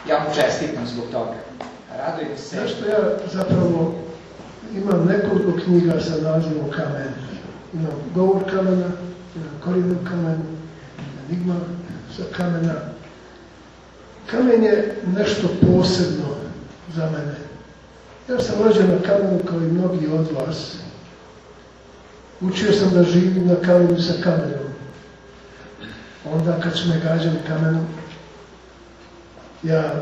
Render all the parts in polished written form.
Ja mu čestitam zbog toga. Radujem se. Zašto ja zapravo imam nekoliko knjiga sa nazivom Kamen. Imam Govor kamena, imam Koridor kamenu, Enigma sa kamena. Kamen je nešto posebno za mene. Ja sam rođen na kamenu kao i mnogi od vas. Učio sam da živim na kamenu sa kamenom. Onda kad su me gađali kamenom, ja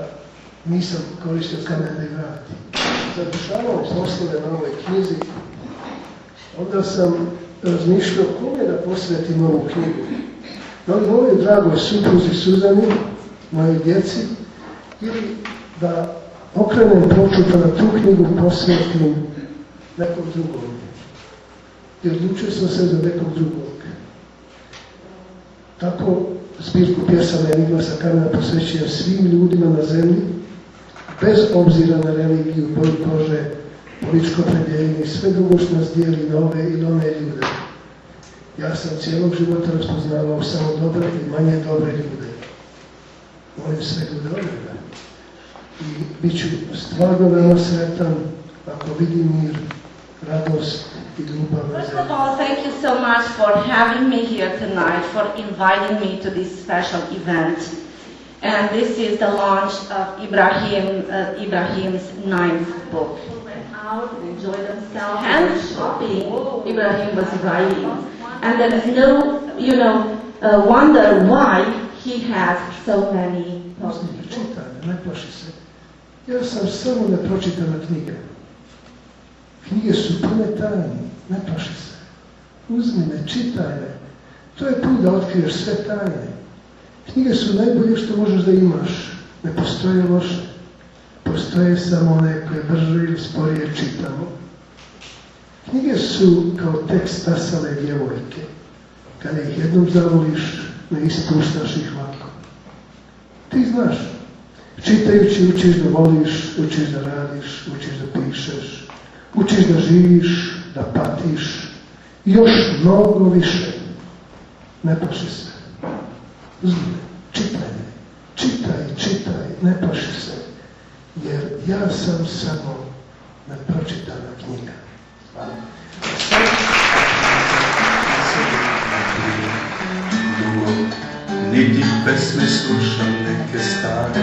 nisam koristio kamen da ih vratim. Završavao poslove na ovoj knjizi, onda sam razmišljao kome da posvetim ovu knjigu. Da li mojoj dragoj supruzi Suzani, mojoj djeci, ili da okrenem ploču pa na tu knjigu posvetim nekom drugom. I odlučio sam se za nekog drugog. Tako zbirku pjesama Enigma sa kamena posvećujem svim ljudima na zemlji, bez obzira na religiju, boju kože, političko opredjeljenje i sve drugo što nas dijeli na ove ili one ljude. Ja sam cijelog života raspoznavao samo dobre i manje dobre ljude. Volim sve ljude odreda. I bit ću stvarno veoma sretan ako vidim mir, radost i ljubav na First zemlji. of all, thank you so much for having me here tonight, for inviting me to this special event. And this is the launch of Ibrahim's 9th book. People went out and enjoyed themselves and shopping. Ibrahim was writing. And there is no, wonder why he has so many books. Uzmi, čitaj me, ne plaši se. Ja sam samo nepročitana knjiga. Knjige su pune tajni, ne plaši se. Uzmi me, čitaj me. To je put da otkriješ sve tajne. Knjige su najbolje što možeš da imaš. Ne postoje loše. Postoje samo one koje brže ili sporije čitamo. Knjige su kao tekst stasale djevojke. Kada ih jednom zavoliš, ne ispuštaš ih lako. Ti znaš. Čitajući učiš da voliš, učiš da radiš, učiš da pišeš, učiš da živiš, da patiš i još mnogo više. Ne plaši se. Uzmi, čitaj, ne plaši se. Jer ja sam samo nepročitana knjiga. Hvala. Niti pesme slušam neke stare.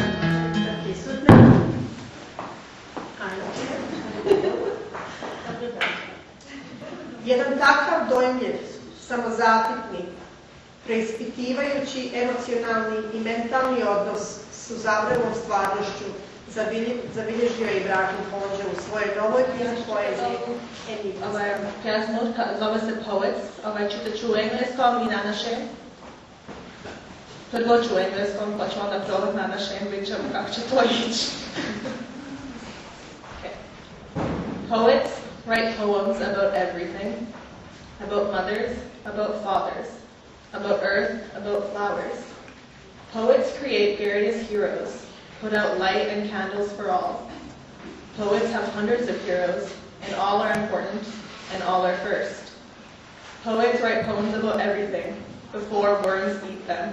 Jedan takav dojmljiv, samozapitni, preispitivajući emocionalni i mentalni odnos s uzavrelom stvarnošću zabilježio je Ibrahim Hođa u svojoj novoj knjizi poezije Enigma. Pjesma zove se Poets, čitat ću u engleskom i na našem. Prvo ću u engleskom, pa ću onda probat na našem, vidjet ćemo kako će to ići. Poets write poems about everything, about mothers, about fathers, about earth, about flowers. Poets create various heroes, put out light and candles for all. Poets have hundreds of heroes, and all are important, and all are first. Poets write poems about everything, before worms eat them.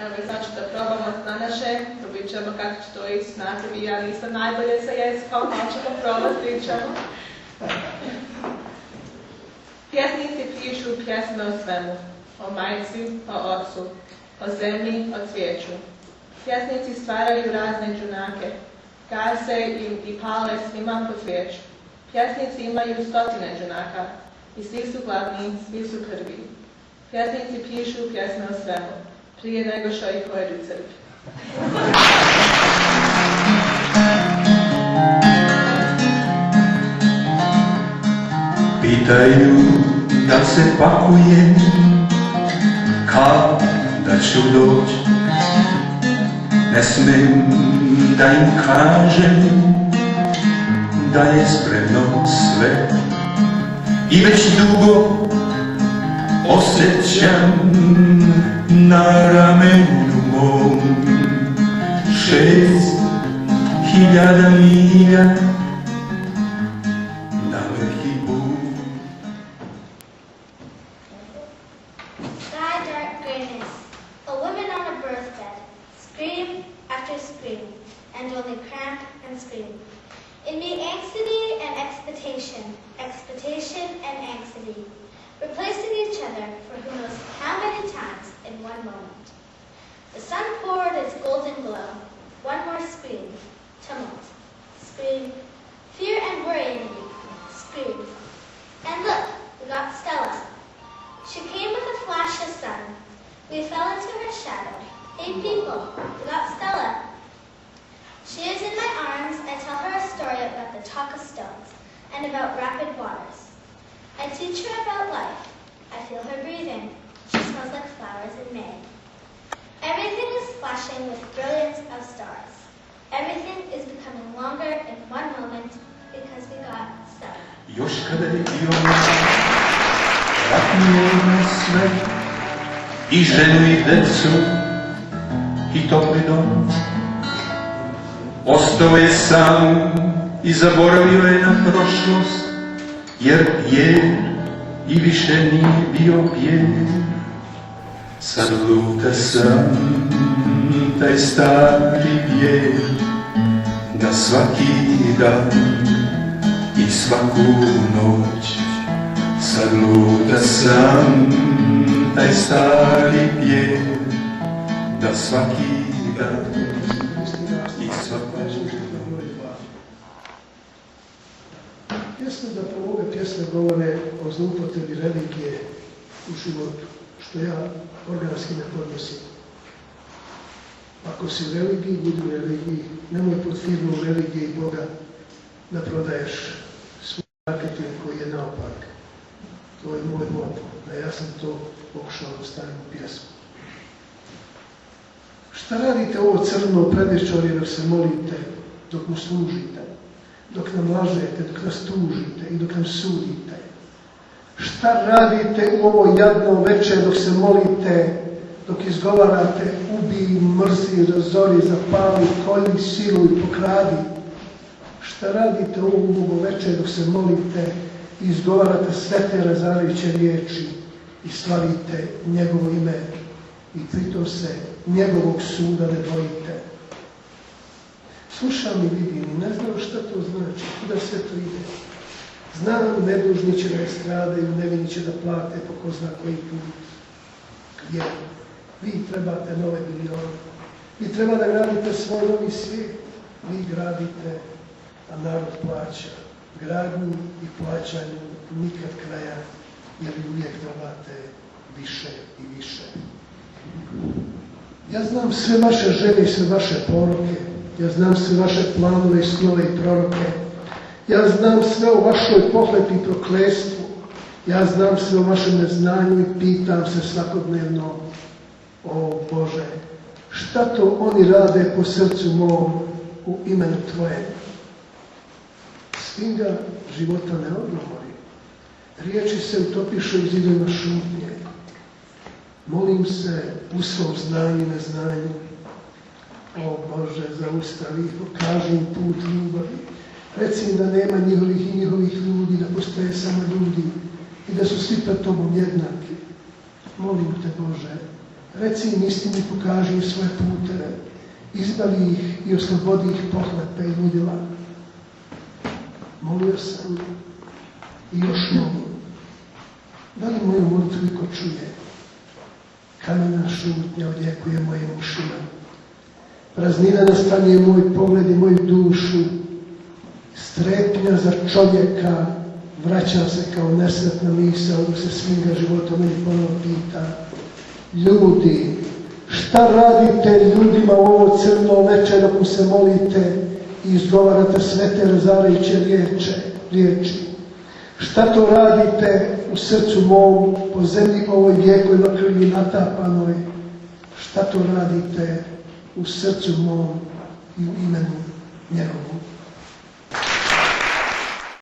Evo i sad ću da probamo na naše, dobit ćemo kako će to ići, znate vi, ja nisam najbolje sa jezikom, ali ćemo probati, vidit ćemo. Pjesnici pišu pjesme o svemu, o majci, o ocu, o zemlji, o cvijeću. Pjesnici stvaraju razne džunake, gase i pale svima po cvijeću. Pjesnici imaju stotine džunaka i svi su glavni, svi su prvi. Pjesnici pišu pjesme o svemu, prije nego što ih pojedu crkvi. Pitaju da se pakujem, kada ću doći. Ne smem da im kažem da je spremno sve. I već dugo osjećam na ramenu mom 6.000 milja It made anxiety and expectation, expectation and anxiety, replacing each other for who knows how many times in one moment. The sun poured its golden glow. One more scream, tumult, scream, fear and worry in me, scream. And look, we got Stella. She came with a flash of sun. We fell into her shadow. Hey people, we got Stella. She is in my arms. I tell her a story about the talk of stones and about rapid waters. I teach her about life. I feel her breathing. She smells like flowers in May. Everything is flashing with brilliance of stars. Everything is becoming longer in one moment because we got Stella. Još kada je bio ratnuo nas sve, i ženu i decu, i topli dom. Ostao je sam i zaboravio je na prošlost, jer pjer i više nije bio pjer. Sad luta sam taj stari pjer, da svaki dan i svaku noć. Sad luta sam taj stari pjer, da svaki dan i svaku noć. Pjesme zapravo ove pjesme govore o zloupotrebi religije u životu, što ja organski ne podnosim. Ako si u religiji, budi u religiji, nemoj pod firmom religije i Boga da prodaješ svoj marketing koji je naopak. To je moj moto, a ja sam to pokušao da stavim u pjesmu. Šta radite ovo crno predvečerje dok se molite, dok mu služite, dok nam lažete, dok nas tužite i dok nam sudite? Šta radite u ovo jadno večer dok se molite, dok izgovarate ubij, mrzi, razori, zapali, kolji, siluj, pokradi? Šta radite u ovo večer dok se molite i izgovarate sve te razarajuće riječi i slavite njegovo ime i pritom se njegovog suda ne bojite? Slušam i vidim i ne znam šta to znači, kuda sve to ide. Znam, nedužni će da stradaju, nevini će da plate po ko zna koji put. Jer vi trebate nove milione. Vi treba da gradite svoj novi svijet. Vi gradite, a narod plaća. Gradnju i plaćanju nikad kraja, jer vi uvijek trebate više i više. Ja znam sve vaše želje i sve vaše poroke. Ja znam sve vaše planove i snove i proroke. Ja znam sve o vašoj pohlepi i prokletstvu. Ja znam sve o vašem neznanju i pitam se svakodnevno: o Bože, šta to oni rade po srcu mom u imenu Tvoje? Svinga života ne odgovori. Riječi se utopišu u zidovima šutnje. Molim se u svom znanju i neznanju: o Bože, zaustavi ih, pokaži im put ljubavi. Reci im da nema njihovih i njihovih ljudi, da postoje samo ljudi i da su svi pred Tobom jednaki. Molim te, Bože, reci im istinu i pokaži im svoje puteve. Izbavi ih i oslobodi ih pohlepe i ludila. Molio sam i još molim. Da li moju molitvu iko čuje? Kamena šutnja odjekuje mojim ušima. Praznina nastanjuje moj pogled i moju dušu. Strepnja za čovjeka vraćam se kao nesretna misao dok se svinga života meni ponovo pita: ljudi, šta radite ljudima u ovo crno večer dok mu se molite i izgovarate sve te razarajuće riječi? Šta to radite u srcu mom, po zemlji ovoj vijekovima krvi natapanoj? Šta to radite u srcu mom i u imenu njegovom?